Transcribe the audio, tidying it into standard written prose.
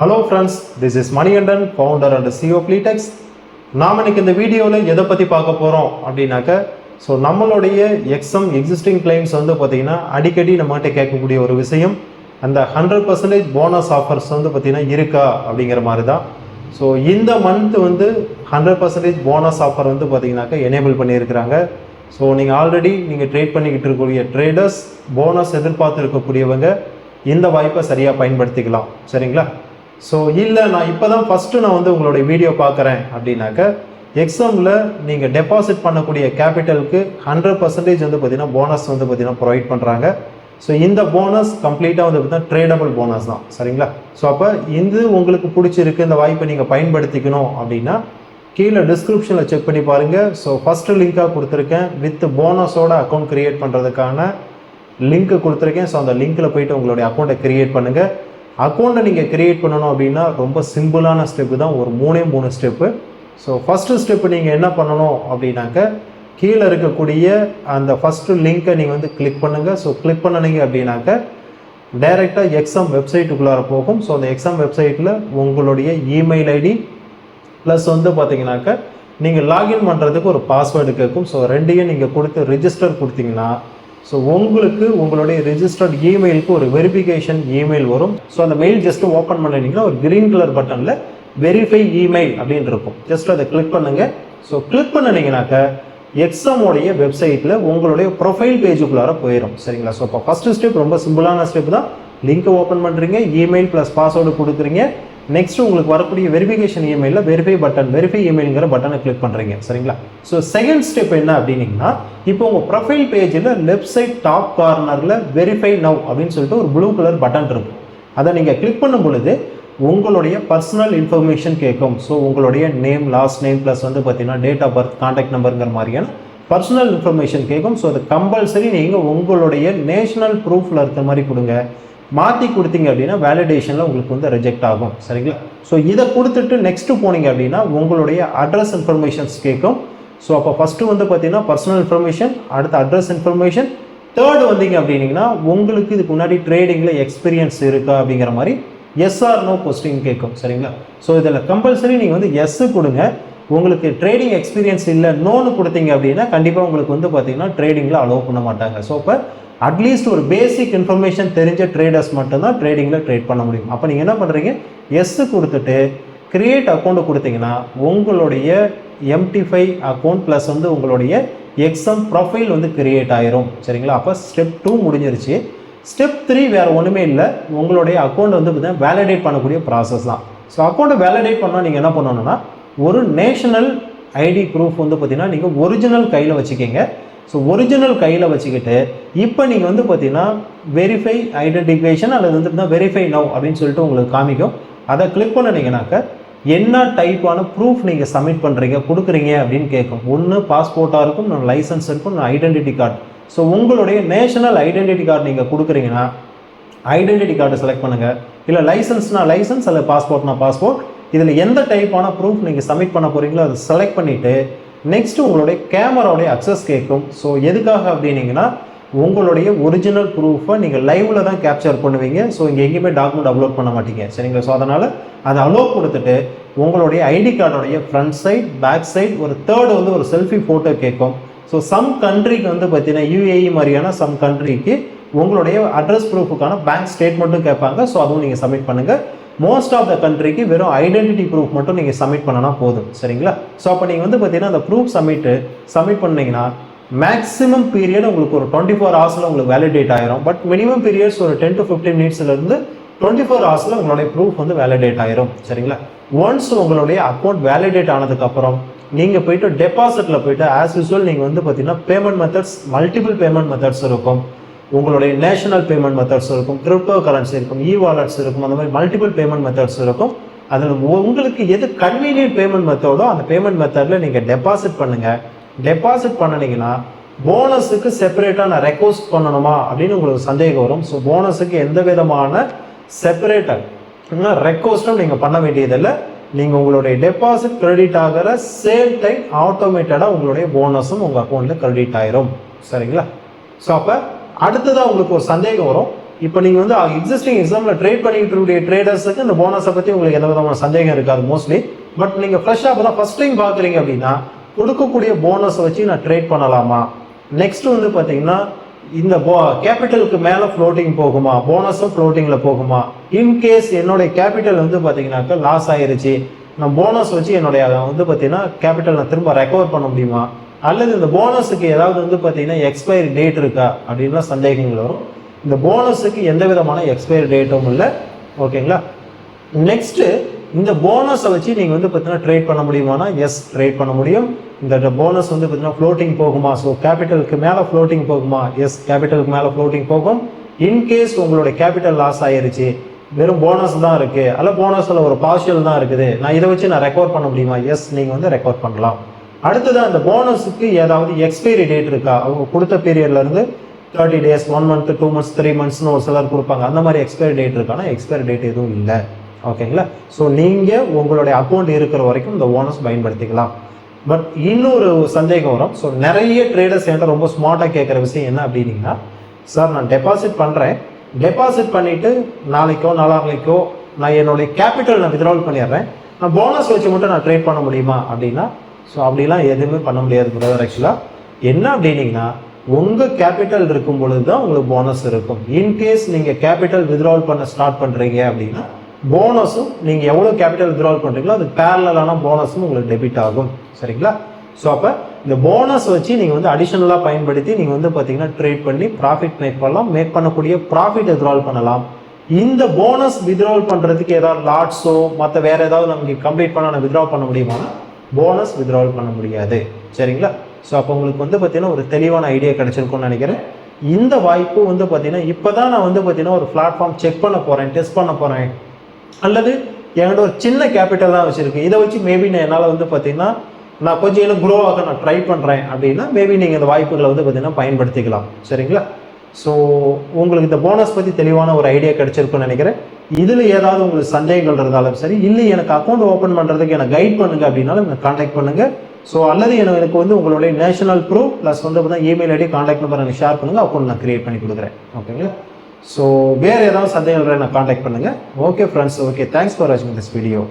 Hello friends, this is Manikandan, founder and CEO of Fleetex. நாம் இன்னைக்கு இந்த வீடியோவில் எதை பற்றி பார்க்க போகிறோம் அப்படின்னாக்க நம்மளுடைய எக்ஸிஸ்டிங் கிளைம்ஸ் பார்த்தீங்கன்னா அடிக்கடி நம்மகிட்ட கேட்கக்கூடிய ஒரு விஷயம். அந்த 100% போனஸ் ஆஃபர்ஸ் பார்த்தீங்கன்னா இருக்கா அப்படிங்கிற மாதிரி தான். இந்த மந்த் 100% போனஸ் ஆஃபர் பார்த்தீங்கன்னாக்கா எனேபிள் பண்ணியிருக்கிறாங்க. நீங்கள் ஆல்ரெடி நீங்கள் ட்ரேட் பண்ணிக்கிட்டு இருக்கக்கூடிய ட்ரேடர்ஸ், போனஸ் எதிர்பார்த்து இருக்கக்கூடியவங்க இந்த வாய்ப்பை சரியாக பயன்படுத்திக்கலாம். சரிங்களா? இல்லை நான் இப்போ தான் ஃபஸ்ட்டு நான் உங்களுடைய வீடியோ பார்க்குறேன் அப்படின்னாக்க எக்ஸாமில் நீங்கள் டெபாசிட் பண்ணக்கூடிய கேபிட்டலுக்கு 100% பார்த்தீங்கன்னா போனஸ் பார்த்தீங்கன்னா ப்ரொவைட் பண்ணுறாங்க. இந்த போனஸ் கம்ப்ளீட்டாக பார்த்தீங்கன்னா ட்ரேடபிள் போனஸ் தான். சரிங்களா? அப்போ இது உங்களுக்கு பிடிச்சிருக்கு, இந்த வாய்ப்பை நீங்கள் பயன்படுத்திக்கணும் அப்படின்னா கீழே டிஸ்கிரிப்ஷனில் செக் பண்ணி பாருங்கள். ஃபஸ்ட்டு லிங்காக கொடுத்துருக்கேன், வித் போனஸோட அக்கௌண்ட் க்ரியேட் பண்ணுறதுக்கான லிங்க்கு கொடுத்துருக்கேன். அந்த லிங்க்கில் போய்ட்டு உங்களுடைய அக்கௌண்ட்டை க்ரியேட் பண்ணுங்கள். அக்கௌண்ட்டை நீங்கள் க்ரியேட் பண்ணணும் அப்படின்னா ரொம்ப சிம்பிளான ஸ்டெப்பு தான், ஒரு 3 ஸ்டெப்பு. ஃபஸ்ட்டு ஸ்டெப்பு நீங்கள் என்ன பண்ணணும் அப்படின்னாக்க கீழே இருக்கக்கூடிய அந்த ஃபஸ்ட்டு லிங்க்கை நீங்கள் கிளிக் பண்ணுங்கள். கிளிக் பண்ணினீங்க அப்படின்னாக்க டைரெக்டாக எக்ஸாம் வெப்சைட்டுக்குள்ளார போகும். அந்த எக்ஸாம் வெப்சைட்டில் உங்களுடைய இமெயில் ஐடி ப்ளஸ் பார்த்தீங்கன்னாக்க நீங்கள் லாகின் பண்ணுறதுக்கு ஒரு பாஸ்வேர்டு கேட்கும். ரெண்டையும் நீங்கள் கொடுத்து ரிஜிஸ்டர் கொடுத்தீங்கன்னா உங்களுக்கு உங்களுடைய ரிஜிஸ்டர்ட் இமெயிலுக்கு ஒரு வெரிஃபிகேஷன் இமெயில் வரும். அந்த மெயில் ஜஸ்ட் ஓப்பன் பண்ணிட்டீங்கன்னா ஒரு கிரீன் கலர் பட்டனில் வெரிஃபை இமெயில் அப்படின்னு இருக்கும். ஜஸ்ட் அதை கிளிக் பண்ணுங்கள். கிளிக் பண்ணினீங்கன்னாக்க எக்ஸாமோடைய வெப்சைட்டில் உங்களுடைய ப்ரொஃபைல் பேஜுக்குள்ளார போயிடும். சரிங்களா? இப்போ ஃபஸ்ட்டு ஸ்டெப் ரொம்ப சிம்பிளான ஸ்டெப் தான். லிங்க்கை ஓப்பன் பண்ணுறீங்க, இமெயில் ப்ளஸ் பாஸ்வேர்டு கொடுக்குறீங்க. நெக்ஸ்ட் உங்களுக்கு வரக்கூடிய வெரிஃபிகேஷன் இமெயிலில் வெரிஃபை இமெயிலுங்கிற பட்டனை கிளிக் பண்ணுறீங்க. சரிங்களா? செகண்ட் ஸ்டெப் என்ன அப்படின்னீங்கன்னா, இப்போ உங்கள் ப்ரொஃபைல் பேஜில் லெஃப்ட் சைட் டாப் கார்னரில் வெரிஃபை நவ் அப்படின்னு சொல்லிட்டு ஒரு ப்ளூ கலர் பட்டன் இருக்கும். அதை நீங்கள் கிளிக் பண்ணும் பொழுது உங்களுடைய பர்சனல் இன்ஃபர்மேஷன் கேட்கும். உங்களுடைய நேம், லாஸ்ட் நேம் ப்ளஸ் பார்த்தீங்கன்னா டேட் ஆஃப் பர்த், கான்டாக்ட் நம்பருங்கிற மாதிரியான பர்சனல் இன்ஃபர்மேஷன் கேட்கும். அது கம்பல்சரி நீங்கள் உங்களுடைய நேஷனல் ப்ரூஃபில் இருக்கிற மாதிரி கொடுங்க. மாற்றி கொடுத்தீங்க அப்படின்னா வேலிடேஷனில் உங்களுக்கு ரிஜெக்ட் ஆகும். சரிங்களா? இதை கொடுத்துட்டு நெக்ஸ்ட்டு போனீங்க அப்படின்னா உங்களுடைய அட்ரஸ் இன்ஃபர்மேஷன்ஸ் கேட்கும். அப்போ ஃபஸ்ட்டு பார்த்தீங்கன்னா பர்சனல் இன்ஃபர்மேஷன், அடுத்து அட்ரஸ் இன்ஃபர்மேஷன், தேர்டு வந்தீங்க அப்படின்னீங்கன்னா உங்களுக்கு இதுக்கு முன்னாடி ட்ரேடிங்கில் எக்ஸ்பீரியன்ஸ் இருக்கா அப்படிங்கிற மாதிரி எஸ் ஆர் நோ கொஸ்டின் கேட்கும். சரிங்களா? இதில் கம்பல்சரி நீங்கள் எஸ்ஸு கொடுங்க. உங்களுக்கு ட்ரேடிங் எக்ஸ்பீரியன்ஸ் இல்லை, நோன்னு கொடுத்தீங்க அப்படின்னா கண்டிப்பாக உங்களுக்கு பார்த்தீங்கன்னா ட்ரேடிங்கில் அலோவ் பண்ண மாட்டாங்க. இப்போ அட்லீஸ்ட் ஒரு பேசிக் இன்ஃபர்மேஷன் தெரிஞ்ச ட்ரேடர்ஸ் மட்டும்தான் ட்ரேடிங்கில் ட்ரேட் பண்ண முடியும். அப்போ நீங்கள் என்ன பண்ணுறீங்க, எஸ்ஸு கொடுத்துட்டு கிரியேட் அக்கௌண்ட்டு கொடுத்தீங்கன்னா உங்களுடைய MT5 அக்கௌண்ட் ப்ளஸ் உங்களுடைய எக்ஸாம் ப்ரொஃபைல் கிரியேட் ஆயிரும். சரிங்களா? அப்போ ஸ்டெப் 2 முடிஞ்சிருச்சு. ஸ்டெப் 3 வேறு ஒன்றுமே இல்லை, உங்களுடைய அக்கௌண்ட் பார்த்தீங்கன்னா வேலிடேட் பண்ணக்கூடிய ப்ராசஸ் தான். அக்கௌண்ட்டை வேலிடேட் பண்ணால் நீங்கள் என்ன பண்ணணும்னா ஒரு நேஷனல் ஐடி ப்ரூஃப் பார்த்தீங்கன்னா நீங்கள் ஒரிஜினல் கையில் வச்சுக்கிங்க. ஒரிஜினல் கையில் வச்சுக்கிட்டு இப்போ நீங்கள் பார்த்தீங்கன்னா வெரிஃபை ஐடென்டிஃபிகேஷன் அல்லது வெரிஃபை நவ் அப்படின்னு சொல்லிட்டு உங்களுக்கு காமிக்கும். அதை கிளிக் பண்ணினீங்கன்னாக்க என்ன டைப்பான ப்ரூஃப் நீங்கள் சப்மிட் பண்ணுறீங்க, கொடுக்குறீங்க அப்படின்னு கேட்கும். ஒன்று பாஸ்போர்ட்டாக இருக்கும், லைசன்ஸ் இருக்கும், ஐடென்டிட்டி கார்டு. உங்களுடைய நேஷனல் ஐடென்டிட்டி கார்டு நீங்கள் கொடுக்குறீங்கன்னா ஐடென்டிட்டி கார்டு செலக்ட் பண்ணுங்கள். இல்லை லைசன்ஸ்னால் லைசன்ஸ், அல்லது பாஸ்போர்ட்னா பாஸ்போர்ட். இதில் எந்த டைப்பான ப்ரூஃப் நீங்கள் சப்மிட் பண்ண போகிறீங்களோ அதை செலக்ட் பண்ணிவிட்டு நெக்ஸ்ட்டு உங்களுடைய கேமராவுடைய அக்சஸ் கேட்கும். எதுக்காக அப்படின்னீங்கன்னா உங்களுடைய ஒரிஜினல் ப்ரூஃபை நீங்கள் லைவில் தான் கேப்சர் பண்ணுவீங்க. இங்கே எங்கேயுமே டாக்குமெண்ட் அப்லோட் பண்ண மாட்டீங்க. சரிங்களா? அதனால் அதை அலோவ் கொடுத்துட்டு உங்களுடைய ஐடி கார்டோடைய ஃப்ரண்ட் சைட், பேக் சைட், ஒரு தேர்டு ஒரு செல்ஃபி ஃபோட்டோ கேட்கும். சம் கண்ட்ரிக்கு பார்த்தீங்கன்னா UAE மாதிரியான சம் கண்ட்ரிக்கு உங்களுடைய அட்ரஸ் ப்ரூஃபுக்கான பேங்க் ஸ்டேட்மெண்ட்டும் கேட்பாங்க. அதுவும் நீங்கள் சப்மிட் பண்ணுங்கள். மோஸ்ட் ஆஃப் த கண்ட்ரிக்கு வெறும் ஐடென்டிட்டி ப்ரூஃப் மட்டும் நீங்கள் சப்மிட் பண்ணனா போதும். சரிங்களா? அப்போ நீங்கள் பார்த்தீங்கன்னா அந்த ப்ரூஃப் சப்மிட் பண்ணிங்கன்னா மேக்ஸிமம் பீரியட் உங்களுக்கு ஒரு 24 ஹவர்ஸில் உங்களுக்கு வேலிடேட் ஆயிரும். பட் மினிமம் பீரியட்ஸ் ஒரு 10 to 15 மினிட்ஸ்லேருந்து 24 ஹவர்ஸில் உங்களுடைய ப்ரூஃப் வேலிடேட் ஆயிரும். சரிங்களா? ஒன்ஸ் உங்களுடைய அக்கௌண்ட் வேலிடேட் ஆனதுக்கப்புறம் நீங்கள் போய்ட்டு டெபாசிட்டில் போய்ட்டு ஆஸ் யூஸ்வல் நீங்கள் பார்த்தீங்கன்னா payment methods, multiple payment methods இருக்கும். உங்களுடைய நேஷனல் பேமெண்ட் மெத்தட்ஸ் இருக்கும், கிரிப்டோ கரன்சி இருக்கும், வாலெட்ஸ் இருக்கும். அந்த மாதிரி மல்டிபிள் பேமெண்ட் மெத்தட்ஸ் இருக்கும். அதில் உங்களுக்கு எது கன்வீனியன்ட் பேமெண்ட் மெத்தடோ அந்த பேமெண்ட் மெத்தடில் நீங்கள் டெபாசிட் பண்ணுங்கள். டெபாசிட் பண்ணினீங்கன்னா போனஸுக்கு செப்பரேட்டாக நான் ரெக்வஸ்ட் பண்ணணுமா அப்படின்னு உங்களுக்கு சந்தேகம் வரும். போனஸுக்கு எந்த விதமான செப்பரேட்டாக ரெக்வஸ்ட்டும் நீங்கள் பண்ண வேண்டியதில்லை. நீங்கள் உங்களுடைய டெபாசிட் கிரெடிட் ஆகிற சேம் டைம் ஆட்டோமேட்டடாக உங்களுடைய போனஸும் உங்கள் அக்கௌண்ட்டில் கிரெடிட் ஆயிரும். சரிங்களா? அப்போ அடுத்ததாக உங்களுக்கு ஒரு சந்தேகம் வரும், இப்போ நீங்கள் வந்து எக்ஸிஸ்டிங் எக்ஸாமில் ட்ரேட் பண்ணிட்டு இருக்கக்கூடிய ட்ரேடர்ஸுக்கு இந்த போனஸை பற்றி உங்களுக்கு எந்த விதமான சந்தேகம் இருக்காது மோஸ்ட்லி. பட் நீங்கள் ஃப்ரெஷ்ஷாக இப்போ தான் ஃபஸ்ட் டைம் பார்க்குறீங்க அப்படின்னா கொடுக்கக்கூடிய போனஸை வச்சு நான் ட்ரேட் பண்ணலாமா, நெக்ஸ்ட் வந்து பார்த்தீங்கன்னா இந்த கேபிட்டலுக்கு மேலே ஃப்ளோட்டிங் போகுமா, போனஸும் ஃப்ளோட்டிங்கில் போகுமா, இன்கேஸ் என்னுடைய கேபிட்டல் வந்து பார்த்தீங்கன்னாக்கா லாஸ் ஆயிருச்சு, நான் போனஸ் வச்சு என்னுடைய வந்து பார்த்தீங்கன்னா கேபிட்டல் நான் திரும்ப ரெக்கவர் பண்ண முடியுமா, அல்லது இந்த போனஸுக்கு ஏதாவது வந்து பார்த்தீங்கன்னா எக்ஸ்பைரி டேட் இருக்கா அப்படின்லாம் சந்தேகங்கள் வரும். இந்த போனஸுக்கு எந்த விதமான எக்ஸ்பைரி டேட்டும் இல்லை. ஓகேங்களா. நெக்ஸ்ட்டு இந்த போனஸை வச்சு நீங்கள் வந்து பார்த்தீங்கன்னா ட்ரேட் பண்ண முடியுமானா எஸ், ட்ரேட் பண்ண முடியும். இந்த போனஸ் வந்து பார்த்தீங்கன்னா ஃப்ளோட்டிங் போகுமா, ஸோ கேபிட்டலுக்கு மேலே ஃப்ளோட்டிங் போகுமா, எஸ் கேபிட்டலுக்கு மேலே ஃப்ளோட்டிங் போகும். இன்கேஸ் உங்களுடைய கேபிட்டல் லாஸ் ஆயிருச்சு, வெறும் போனஸ் தான் இருக்குது, அல்ல போனஸில் ஒரு பார்ஷியல் தான் இருக்குது, நான் இதை வச்சு நான் ரெக்கவர் பண்ண முடியுமா, எஸ் நீங்கள் வந்து ரெக்கவர் பண்ணலாம். அடுத்ததான் இந்த போனஸுக்கு ஏதாவது எக்ஸ்பைரி டேட் இருக்கா, அவங்க கொடுத்த பீரியட்லேருந்து 30 days, 1 month, 2 months, 3 monthsனு ஒரு சிலர் கொடுப்பாங்க, அந்த மாதிரி எக்ஸ்பைரி டேட் இருக்கானா எக்ஸ்பைரி டேட் எதுவும் இல்லை. ஓகேங்களா. ஸோ நீங்கள் உங்களுடைய அக்கௌண்ட் இருக்கிற வரைக்கும் இந்த போனஸ் பயன்படுத்திக்கலாம். பட் இன்னொரு சந்தேகம் வரும். ஸோ நிறைய ட்ரேடர்ஸ் என்கிட்ட ரொம்ப ஸ்மார்ட்டாக கேட்குற விஷயம் என்ன அப்படின்னீங்கன்னா, சார் நான் டெபாசிட் பண்ணுறேன், டெபாசிட் பண்ணிவிட்டு நாளைக்கோ நாளான்னைக்கோ நான் என்னுடைய கேபிட்டல் நான் வித்ட்ராவல் பண்ணிடுறேன், நான் போனஸ் வச்சு மட்டும் நான் ட்ரேட் பண்ண முடியுமா அப்படின்னா, ஸோ அப்படிலாம் எதுவுமே பண்ண முடியாது பிரதர். ஆக்சுவலாக என்ன அப்படின்னீங்கன்னா, உங்கள் கேபிட்டல் இருக்கும் பொழுது தான் உங்களுக்கு போனஸ் இருக்கும். இன்கேஸ் நீங்கள் கேபிட்டல் வித்ட்ராவல் பண்ண ஸ்டார்ட் பண்ணுறீங்க அப்படின்னா போனஸும் நீங்கள் எவ்வளோ கேபிட்டல் வித்ட்ராவல் பண்ணுறீங்களோ அது பேரலான போனஸும் உங்களுக்கு டெபிட் ஆகும். சரிங்களா. ஸோ அப்போ இந்த போனஸ் வச்சு நீங்கள் வந்து அடிஷனலாக பயன்படுத்தி நீங்கள் வந்து பார்த்தீங்கன்னா ட்ரேட் பண்ணி ப்ராஃபிட் மேக் பண்ணலாம், மேக் பண்ணக்கூடிய ப்ராஃபிட் வித்ட்ராவல் பண்ணலாம். இந்த போனஸ் வித்ட்ராவல் பண்ணுறதுக்கு ஏதாவது லாட்ஸோ மற்ற வேறு ஏதாவது நமக்கு கம்ப்ளீட் பண்ண நான் வித்ட்ரா பண்ண முடியுமா, போனஸ் வித்ட்ராவல் பண்ண முடியாது. சரிங்களா. ஸோ அப்போ உங்களுக்கு வந்து பார்த்தீங்கன்னா ஒரு தெளிவான ஐடியா கிடைச்சிருக்கும்னு நினைக்கிறேன். இந்த வாய்ப்பு வந்து பார்த்தீங்கன்னா இப்போ தான் நான் வந்து பார்த்தீங்கன்னா ஒரு பிளாட்ஃபார்ம் செக் பண்ண போகிறேன், டெஸ்ட் பண்ண போகிறேன், அல்லது என்கிட்ட ஒரு சின்ன கேபிட்டல் தான் வச்சுருக்கு, இதை வச்சு மேபி நான் என்னால் வந்து பார்த்தீங்கன்னா நான் கொஞ்சம் இன்னும் க்ரோ ஆக நான் ட்ரை பண்ணுறேன் அப்படின்னா மேபி நீங்கள் இந்த வாய்ப்புகளை வந்து பார்த்தீங்கன்னா பயன்படுத்திக்கலாம். சரிங்களா. ஸோ உங்களுக்கு இந்த போனஸ் பற்றி தெளிவான ஒரு ஐடியா கிடைச்சிருக்குன்னு நினைக்கிறேன். இதில் ஏதாவது உங்களுக்கு சந்தேகங்கள் இருந்தாலும் சரி, இல்லை எனக்கு அக்கௌண்ட் ஓப்பன் பண்ணுறதுக்கு எனக்கு கைட் பண்ணுங்க அப்படின்னாலும் எனக்கு கான்டாக்ட் பண்ணுங்கள். ஸோ அல்லது எனக்கு வந்து உங்களுடைய நேஷனல் ப்ரூஃப் ப்ளஸ் வந்து பார்த்தீங்கன்னா இமெயில் ஐடி கான்டாக்ட் நம்பர் எனக்கு ஷேர் பண்ணுங்கள், அக்கௌண்ட் நான் கிரியேட் பண்ணி கொடுக்குறேன். ஓகேங்களா. ஸோ வேறு ஏதாவது சந்தேகங்கள் நான் கான்டாக்ட் பண்ணுங்கள். Okay friends, okay, thanks for வாட்சிங் திஸ் வீடியோ.